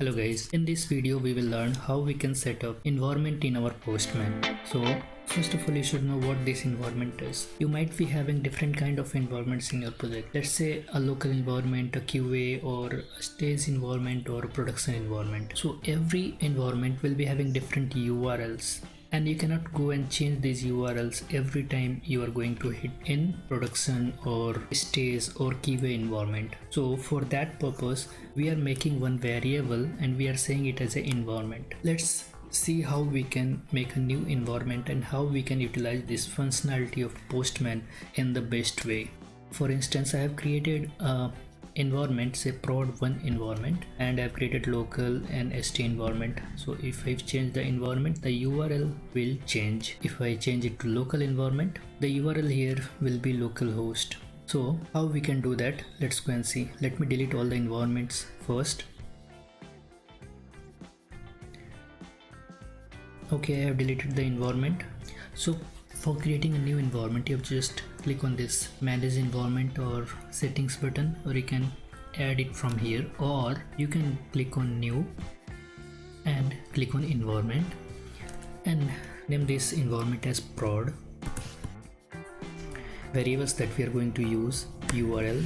Hello guys, in this video we will learn how we can set up environment in our Postman. So first of all you should know what this environment is. You might be having different kind of environments in your project. Let's say a local environment, a QA or a stage environment or a production environment. So every environment will be having different URLs. And you cannot go and change these URLs every time you are going to hit in production or stage or QA environment. So for that purpose, we are making one variable and we are saying it as an environment. Let's see how we can make a new environment and how we can utilize this functionality of Postman in the best way. For instance, I have created a environment, say prod1 environment, and I've created local and st environment. So if I change the environment, the URL will change. If I change it to local environment, the URL here will be localhost. So how we can do that? Let's go and see. Let me delete all the environments first. Okay, I have deleted the environment. So for creating a new environment, you have to just click on this manage environment or settings button, or you can add it from here, or you can click on new and click on environment and name this environment as prod. Variables that we are going to use: URL,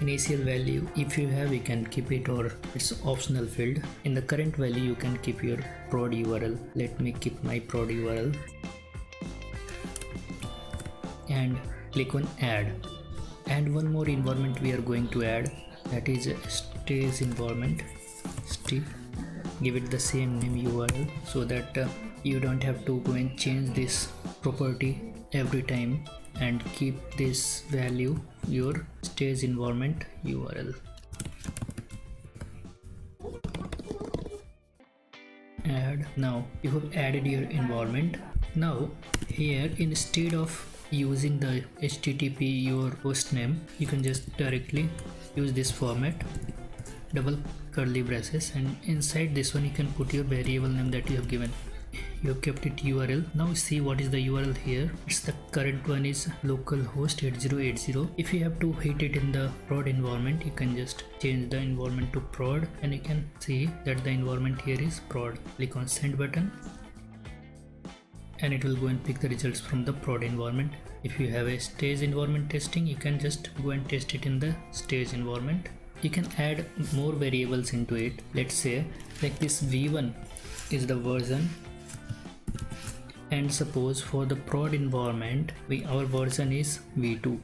initial value, if you have you can keep it or it's optional field. In the current value you can keep your prod URL. Let me keep my prod URL and click on add. And one more environment we are going to add, that is a stage environment. Give it the same name URL so that you don't have to go and change this property every time, and keep this value your stage environment URL. Add. Now you have added your environment. Now here, instead of using the HTTP your host name, you can just directly use this format, double curly braces, and inside this one you can put your variable name that you have given. You have kept it URL. Now see what is the URL here. It's the current one is localhost 8080. If you have to hit it in the prod environment, you can just change the environment to prod, and you can see that the environment here is prod. Click on send button and it will go and pick the results from the prod environment. If you have a stage environment testing, you can just go and test it in the stage environment. You can add more variables into it. Let's say like this v1 is the version, and suppose for the prod environment our version is v2.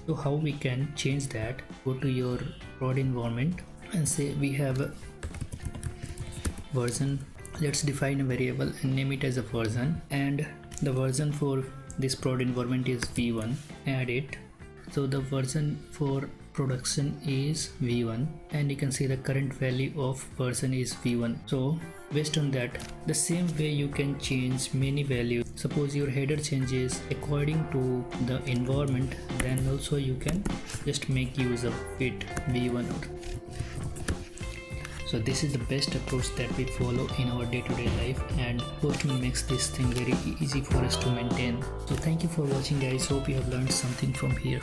So how we can change that? Go to your prod environment and say we have a version. Let's define a variable and name it as a version, and the version for this prod environment is v1. Add it. So the version for production is v1, and you can see the current value of version is v1. So based on that, the same way you can change many values. Suppose your header changes according to the environment, then also you can just make use of it v1. So this is the best approach that we follow in our day-to-day life, and Postman makes this thing very easy for us to maintain. So thank you for watching guys. Hope you have learned something from here.